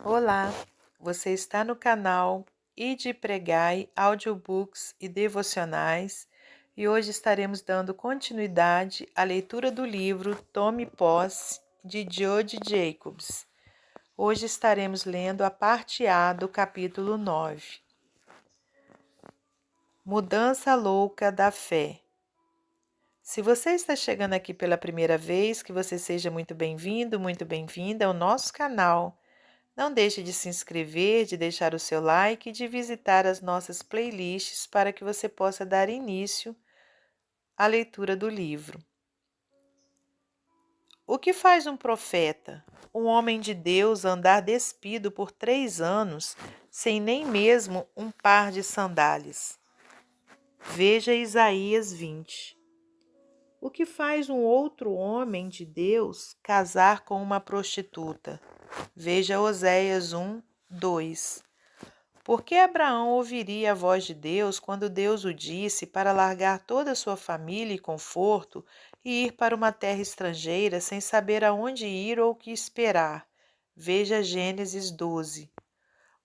Olá, você está no canal Ide Pregai Audiobooks e Devocionais e hoje estaremos dando continuidade à leitura do livro Tome Posse de Jodi Jacobs. Hoje estaremos lendo a parte A do capítulo 9. Mudança louca da fé. Se você está chegando aqui pela primeira vez, que você seja muito bem-vindo, muito bem-vinda ao nosso canal. Não deixe de se inscrever, de deixar o seu like e de visitar as nossas playlists para que você possa dar início à leitura do livro. O que faz um profeta, um homem de Deus, andar despido por 3 anos sem nem mesmo um par de sandálias? Veja Isaías 20. O que faz um outro homem de Deus casar com uma prostituta? Veja Oséias 1, 2. Por que Abraão ouviria a voz de Deus quando Deus o disse para largar toda a sua família e conforto e ir para uma terra estrangeira sem saber aonde ir ou o que esperar? Veja Gênesis 12.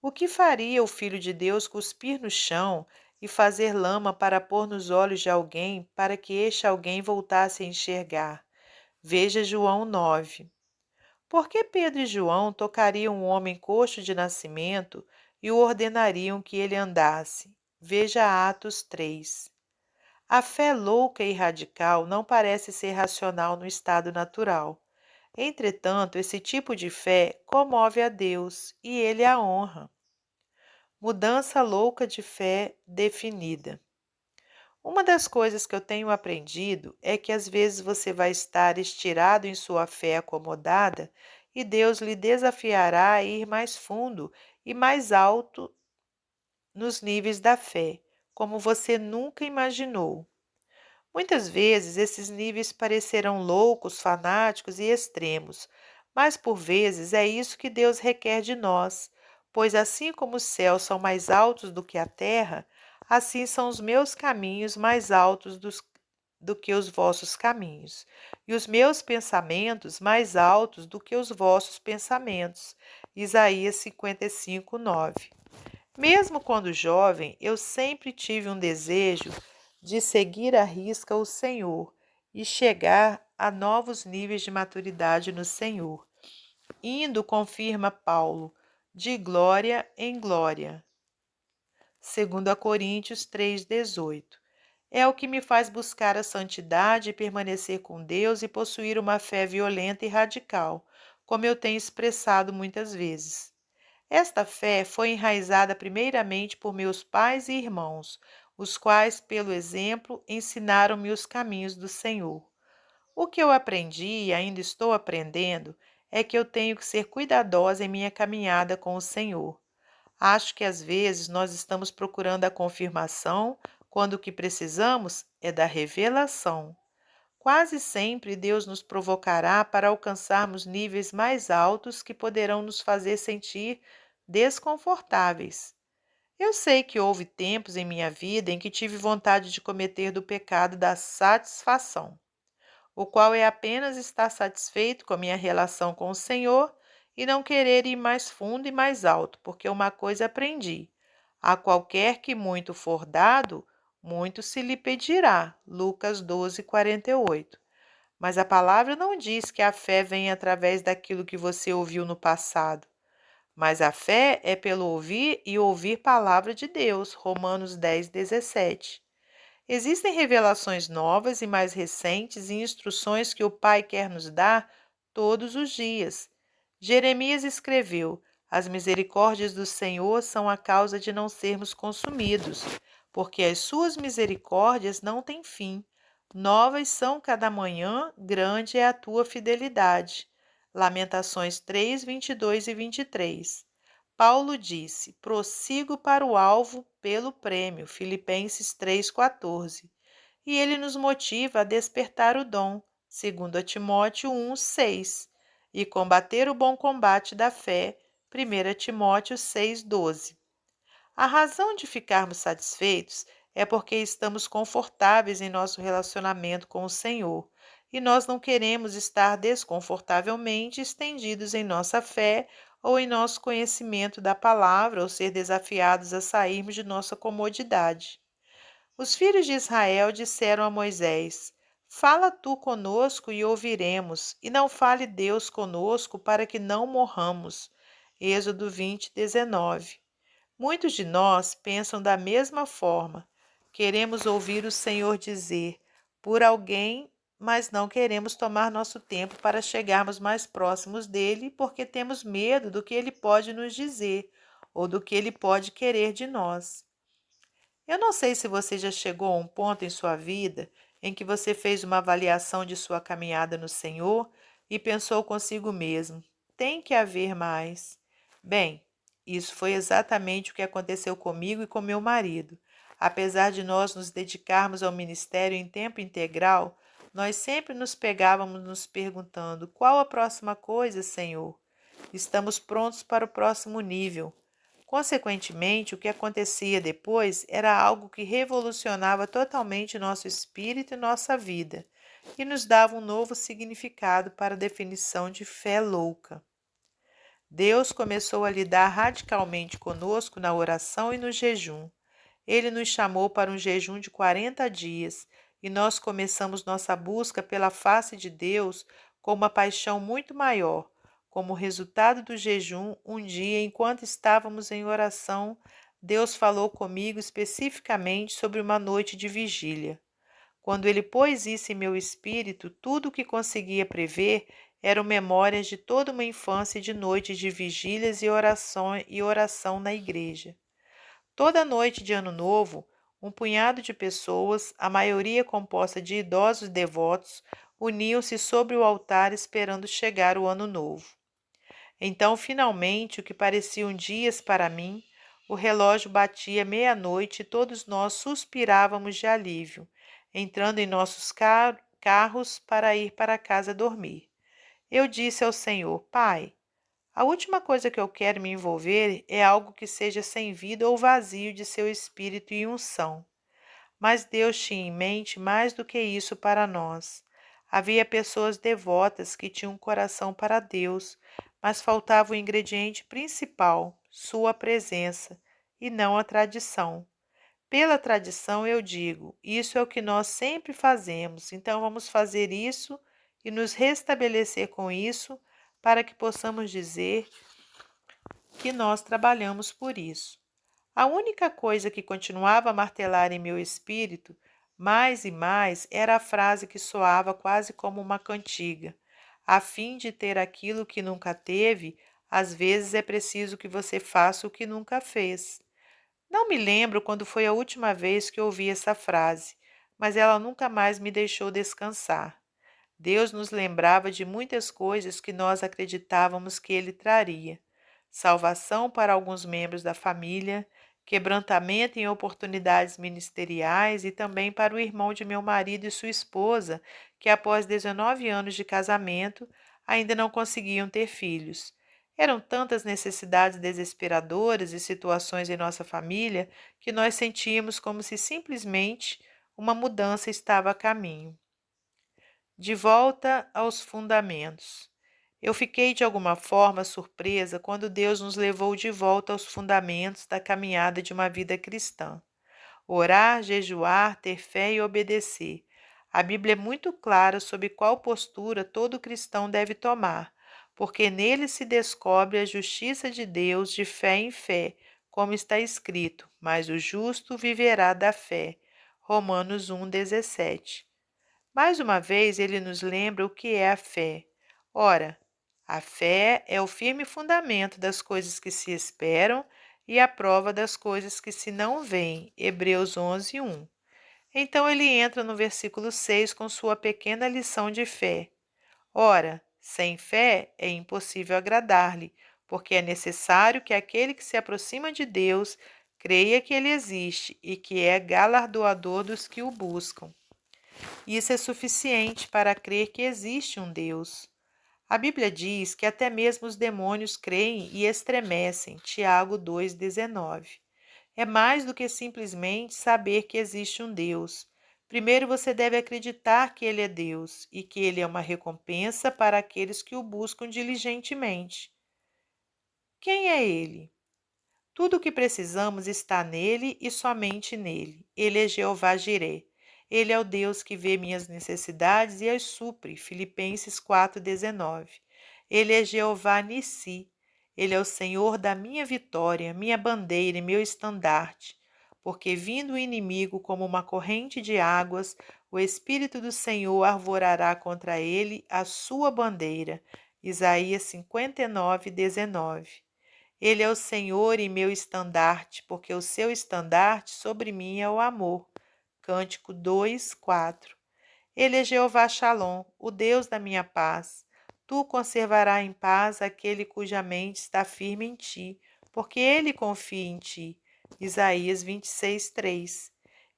O que faria o Filho de Deus cuspir no chão e fazer lama para pôr nos olhos de alguém para que este alguém voltasse a enxergar? Veja João 9. Por que Pedro e João tocariam um homem coxo de nascimento e o ordenariam que ele andasse? Veja Atos 3. A fé louca e radical não parece ser racional no estado natural. Entretanto, esse tipo de fé comove a Deus e ele a honra. Mudança louca de fé definida. Uma das coisas que eu tenho aprendido é que às vezes você vai estar estirado em sua fé acomodada e Deus lhe desafiará a ir mais fundo e mais alto nos níveis da fé, como você nunca imaginou. Muitas vezes esses níveis parecerão loucos, fanáticos e extremos, mas por vezes é isso que Deus requer de nós, pois assim como os céus são mais altos do que a terra, assim são os meus caminhos mais altos do que os vossos caminhos, e os meus pensamentos mais altos do que os vossos pensamentos. Isaías 55, 9. Mesmo quando jovem, eu sempre tive um desejo de seguir à risca o Senhor e chegar a novos níveis de maturidade no Senhor. Indo, confirma Paulo, de glória em glória. 2 Coríntios 3,18. É o que me faz buscar a santidade e permanecer com Deus e possuir uma fé violenta e radical, como eu tenho expressado muitas vezes. Esta fé foi enraizada primeiramente por meus pais e irmãos, os quais, pelo exemplo, ensinaram-me os caminhos do Senhor. O que eu aprendi e ainda estou aprendendo é que eu tenho que ser cuidadosa em minha caminhada com o Senhor. Acho que às vezes nós estamos procurando a confirmação quando o que precisamos é da revelação. Quase sempre Deus nos provocará para alcançarmos níveis mais altos que poderão nos fazer sentir desconfortáveis. Eu sei que houve tempos em minha vida em que tive vontade de cometer do pecado da satisfação, o qual é apenas estar satisfeito com a minha relação com o Senhor e não querer ir mais fundo e mais alto, porque uma coisa aprendi: a qualquer que muito for dado, muito se lhe pedirá. Lucas 12, 48. Mas a palavra não diz que a fé vem através daquilo que você ouviu no passado. Mas a fé é pelo ouvir e ouvir palavra de Deus. Romanos 10, 17. Existem revelações novas e mais recentes e instruções que o Pai quer nos dar todos os dias. Jeremias escreveu: As misericórdias do Senhor são a causa de não sermos consumidos, porque as suas misericórdias não têm fim. Novas são cada manhã, grande é a tua fidelidade. Lamentações 3, 22 e 23. Paulo disse: prossigo para o alvo pelo prêmio, Filipenses 3,14. E ele nos motiva a despertar o dom, 2 Timóteo 1, 6, e combater o bom combate da fé, 1 Timóteo 6, 12. A razão de ficarmos satisfeitos é porque estamos confortáveis em nosso relacionamento com o Senhor e nós não queremos estar desconfortavelmente estendidos em nossa fé ou em nosso conhecimento da palavra, ou ser desafiados a sairmos de nossa comodidade. Os filhos de Israel disseram a Moisés: Fala tu conosco e ouviremos, e não fale Deus conosco para que não morramos. Êxodo 20, 19. Muitos de nós pensam da mesma forma. Queremos ouvir o Senhor dizer por alguém, mas não queremos tomar nosso tempo para chegarmos mais próximos dele, porque temos medo do que ele pode nos dizer ou do que ele pode querer de nós. Eu não sei se você já chegou a um ponto em sua vida em que você fez uma avaliação de sua caminhada no Senhor e pensou consigo mesmo: tem que haver mais. Bem, isso foi exatamente o que aconteceu comigo e com meu marido. Apesar de nós nos dedicarmos ao ministério em tempo integral, nós sempre nos pegávamos nos perguntando: qual a próxima coisa, Senhor? Estamos prontos para o próximo nível. Consequentemente, o que acontecia depois era algo que revolucionava totalmente nosso espírito e nossa vida, e nos dava um novo significado para a definição de fé louca. Deus começou a lidar radicalmente conosco na oração e no jejum. Ele nos chamou para um jejum de 40 dias, e nós começamos nossa busca pela face de Deus com uma paixão muito maior. Como resultado do jejum, um dia, enquanto estávamos em oração, Deus falou comigo especificamente sobre uma noite de vigília. Quando ele pôs isso em meu espírito, tudo o que conseguia prever eram memórias de toda uma infância de noites de vigílias e oração na igreja. Toda noite de Ano Novo, um punhado de pessoas, a maioria composta de idosos devotos, uniam-se sobre o altar esperando chegar o Ano Novo. Então, finalmente, o que pareciam dias para mim, o relógio batia meia-noite e todos nós suspirávamos de alívio, entrando em nossos carros para ir para casa dormir. Eu disse ao Senhor: Pai, a última coisa que eu quero me envolver é algo que seja sem vida ou vazio de seu espírito e unção. Mas Deus tinha em mente mais do que isso para nós. Havia pessoas devotas que tinham um coração para Deus, mas faltava o ingrediente principal, sua presença, e não a tradição. Pela tradição eu digo, isso é o que nós sempre fazemos, então vamos fazer isso e nos restabelecer com isso para que possamos dizer que nós trabalhamos por isso. A única coisa que continuava a martelar em meu espírito, mais e mais, era a frase que soava quase como uma cantiga. A fim de ter aquilo que nunca teve, às vezes é preciso que você faça o que nunca fez. Não me lembro quando foi a última vez que ouvi essa frase, mas ela nunca mais me deixou descansar. Deus nos lembrava de muitas coisas que nós acreditávamos que Ele traria: salvação para alguns membros da família, quebrantamento em oportunidades ministeriais e também para o irmão de meu marido e sua esposa, que após 19 anos de casamento ainda não conseguiam ter filhos. Eram tantas necessidades desesperadoras e situações em nossa família que nós sentíamos como se simplesmente uma mudança estava a caminho. De volta aos fundamentos. Eu fiquei de alguma forma surpresa quando Deus nos levou de volta aos fundamentos da caminhada de uma vida cristã. Orar, jejuar, ter fé e obedecer. A Bíblia é muito clara sobre qual postura todo cristão deve tomar, porque nele se descobre a justiça de Deus de fé em fé, como está escrito: mas o justo viverá da fé. Romanos 1,17. Mais uma vez, ele nos lembra o que é a fé. Ora, a fé é o firme fundamento das coisas que se esperam e a prova das coisas que se não veem. Hebreus 11, 1. Então ele entra no versículo 6 com sua pequena lição de fé. Ora, sem fé é impossível agradar-lhe, porque é necessário que aquele que se aproxima de Deus creia que ele existe e que é galardoador dos que o buscam. Isso é suficiente para crer que existe um Deus. A Bíblia diz que até mesmo os demônios creem e estremecem. Tiago 2,19. É mais do que simplesmente saber que existe um Deus. Primeiro você deve acreditar que Ele é Deus e que Ele é uma recompensa para aqueles que o buscam diligentemente. Quem é Ele? Tudo o que precisamos está nele e somente nele. Ele é Jeová Jiré. Ele é o Deus que vê minhas necessidades e as supre. Filipenses 4,19. Ele é Jeová Nissi. Ele é o Senhor da minha vitória, minha bandeira e meu estandarte. Porque vindo o inimigo como uma corrente de águas, o Espírito do Senhor arvorará contra ele a sua bandeira. Isaías 59:19. Ele é o Senhor e meu estandarte, porque o seu estandarte sobre mim é o amor. Cântico 2:4. Ele é Jeová Shalom, o Deus da minha paz. Tu conservarás em paz aquele cuja mente está firme em ti, porque ele confia em ti. Isaías 26:3.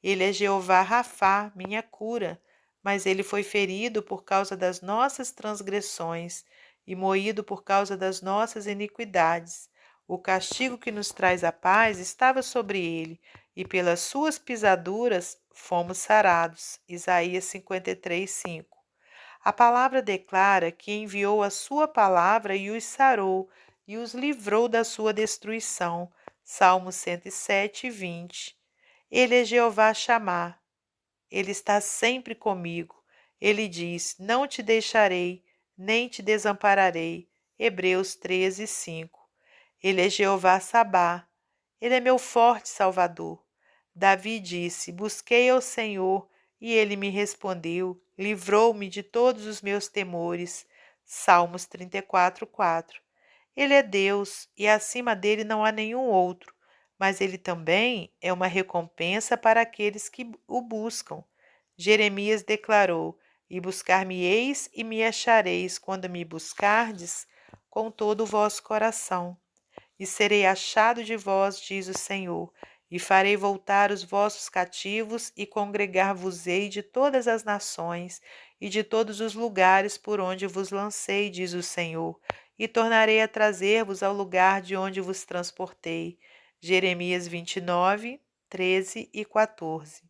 Ele é Jeová Rafá, minha cura, mas ele foi ferido por causa das nossas transgressões e moído por causa das nossas iniquidades. O castigo que nos traz a paz estava sobre ele, e pelas suas pisaduras fomos sarados. Isaías 53:5. A palavra declara que enviou a sua palavra e os sarou, e os livrou da sua destruição. Salmo 107:20. Ele é Jeová Chamar. Ele está sempre comigo. Ele diz: Não te deixarei, nem te desampararei. Hebreus 13:5. Ele é Jeová Sabá. Ele é meu forte Salvador. Davi disse: Busquei ao Senhor, e ele me respondeu, livrou-me de todos os meus temores. Salmos 34:4. Ele é Deus, e acima dele não há nenhum outro, mas ele também é uma recompensa para aqueles que o buscam. Jeremias declarou: E buscar-me-eis e me achareis quando me buscardes com todo o vosso coração. E serei achado de vós, diz o Senhor, e farei voltar os vossos cativos, e congregar-vos-ei de todas as nações e de todos os lugares por onde vos lancei, diz o Senhor, e tornarei a trazer-vos ao lugar de onde vos transportei. Jeremias 29, 13 e 14.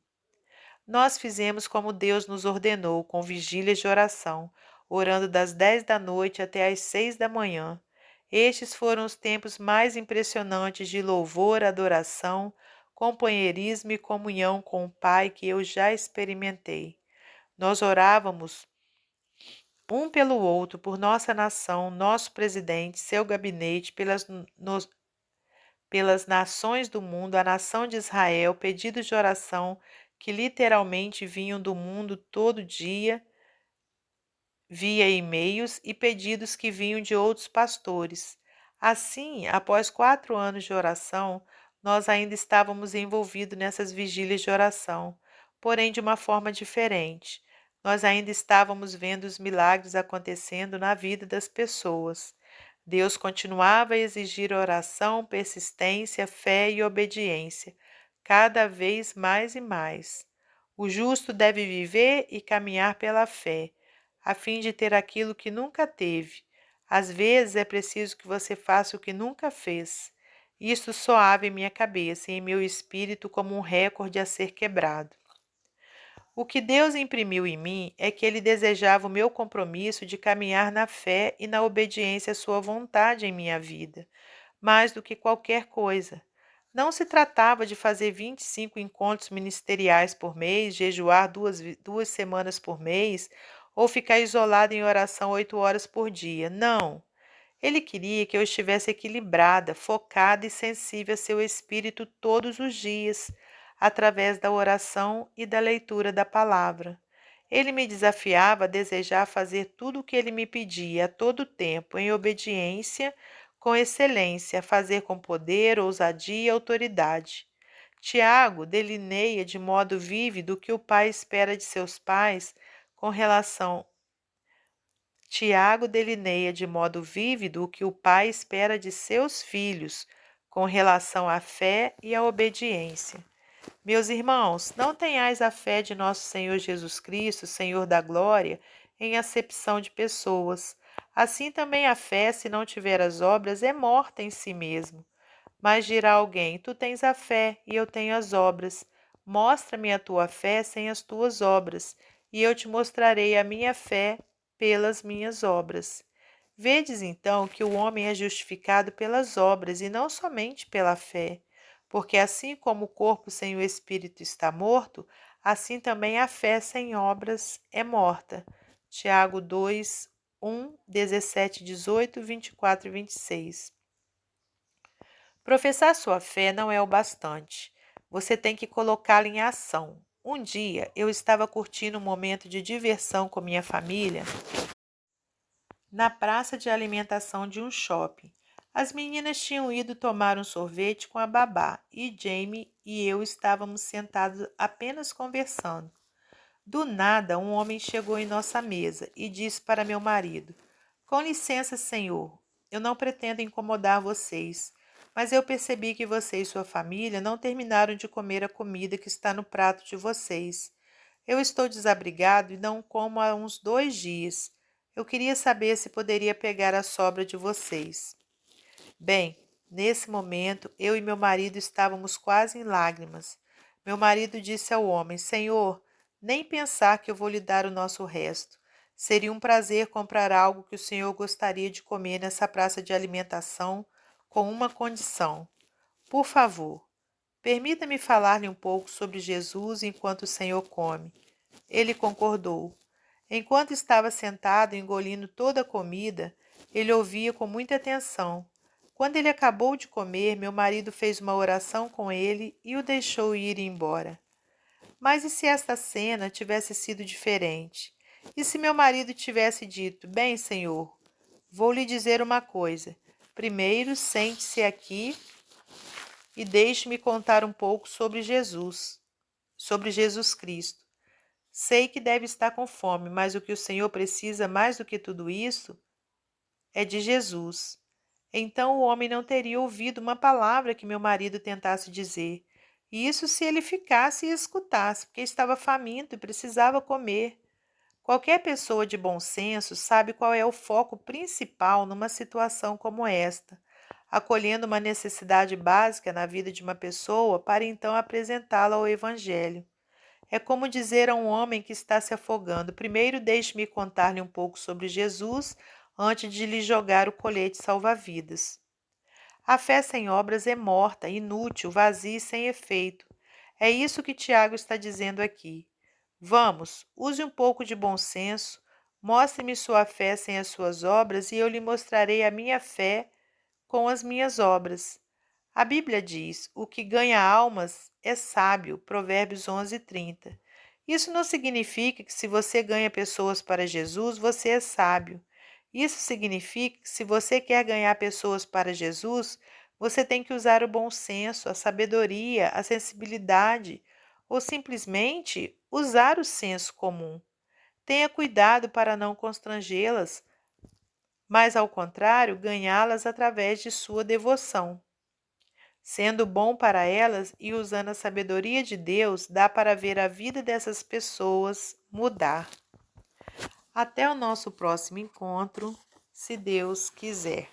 Nós fizemos como Deus nos ordenou, com vigílias de oração, orando das 10 da noite até às 6 da manhã. Estes foram os tempos mais impressionantes de louvor, adoração, companheirismo e comunhão com o Pai que eu já experimentei. Nós orávamos um pelo outro, por nossa nação, nosso presidente, seu gabinete, pelas nações do mundo, a nação de Israel, pedidos de oração que literalmente vinham do mundo todo dia, via e-mails e pedidos que vinham de outros pastores. Assim, após 4 anos de oração, nós ainda estávamos envolvidos nessas vigílias de oração, porém de uma forma diferente. Nós ainda estávamos vendo os milagres acontecendo na vida das pessoas. Deus continuava a exigir oração, persistência, fé e obediência, cada vez mais e mais. O justo deve viver e caminhar pela fé, a fim de ter aquilo que nunca teve. Às vezes é preciso que você faça o que nunca fez. Isto soava em minha cabeça e em meu espírito como um recorde a ser quebrado. O que Deus imprimiu em mim é que Ele desejava o meu compromisso de caminhar na fé e na obediência à Sua vontade em minha vida, mais do que qualquer coisa. Não se tratava de fazer 25 encontros ministeriais por mês, jejuar duas semanas por mês ou ficar isolado em oração 8 horas por dia. Não. Ele queria que eu estivesse equilibrada, focada e sensível a seu espírito todos os dias, através da oração e da leitura da palavra. Ele me desafiava a desejar fazer tudo o que ele me pedia a todo tempo, em obediência, com excelência, a fazer com poder, ousadia e autoridade. Tiago delineia de modo vívido o que o pai espera de seus pais com relação Tiago delineia de modo vívido o que o pai espera de seus filhos com relação à fé e à obediência. Meus irmãos, não tenhais a fé de nosso Senhor Jesus Cristo, Senhor da glória, em acepção de pessoas. Assim também a fé, se não tiver as obras, é morta em si mesmo. Mas dirá alguém: Tu tens a fé e eu tenho as obras. Mostra-me a tua fé sem as tuas obras, e eu te mostrarei a minha fé pelas minhas obras. Vedes então que o homem é justificado pelas obras e não somente pela fé, porque assim como o corpo sem o espírito está morto, assim também a fé sem obras é morta. Tiago 2, 1, 17, 18, 24 e 26. Professar sua fé não é o bastante. Você tem que colocá-la em ação. Um dia eu estava curtindo um momento de diversão com minha família na praça de alimentação de um shopping. As meninas tinham ido tomar um sorvete com a babá e Jamie e eu estávamos sentados apenas conversando. Do nada, um homem chegou em nossa mesa e disse para meu marido: Com licença, senhor, eu não pretendo incomodar vocês, mas eu percebi que você e sua família não terminaram de comer a comida que está no prato de vocês. Eu estou desabrigado e não como há uns 2 dias. Eu queria saber se poderia pegar a sobra de vocês. Bem, nesse momento, eu e meu marido estávamos quase em lágrimas. Meu marido disse ao homem: Senhor, nem pensar que eu vou lhe dar o nosso resto. Seria um prazer comprar algo que o senhor gostaria de comer nessa praça de alimentação, com uma condição. Por favor, permita-me falar-lhe um pouco sobre Jesus enquanto o senhor come. Ele concordou. Enquanto estava sentado engolindo toda a comida, ele ouvia com muita atenção. Quando ele acabou de comer, meu marido fez uma oração com ele e o deixou ir embora. Mas e se esta cena tivesse sido diferente? E se meu marido tivesse dito: Bem, senhor, vou lhe dizer uma coisa. Primeiro, sente-se aqui e deixe-me contar um pouco sobre Jesus Cristo. Sei que deve estar com fome, mas o que o Senhor precisa mais do que tudo isso é de Jesus. Então o homem não teria ouvido uma palavra que meu marido tentasse dizer. E isso se ele ficasse e escutasse, porque estava faminto e precisava comer. Qualquer pessoa de bom senso sabe qual é o foco principal numa situação como esta, acolhendo uma necessidade básica na vida de uma pessoa para então apresentá-la ao Evangelho. É como dizer a um homem que está se afogando: primeiro deixe-me contar-lhe um pouco sobre Jesus antes de lhe jogar o colete salva-vidas. A fé sem obras é morta, inútil, vazia e sem efeito. É isso que Tiago está dizendo aqui. Vamos, use um pouco de bom senso, mostre-me sua fé sem as suas obras e eu lhe mostrarei a minha fé com as minhas obras. A Bíblia diz: o que ganha almas é sábio, Provérbios 11:30. Isso não significa que se você ganha pessoas para Jesus, você é sábio. Isso significa que se você quer ganhar pessoas para Jesus, você tem que usar o bom senso, a sabedoria, a sensibilidade, ou simplesmente usar o senso comum. Tenha cuidado para não constrangê-las, mas, ao contrário, ganhá-las através de sua devoção. Sendo bom para elas e usando a sabedoria de Deus, dá para ver a vida dessas pessoas mudar. Até o nosso próximo encontro, se Deus quiser.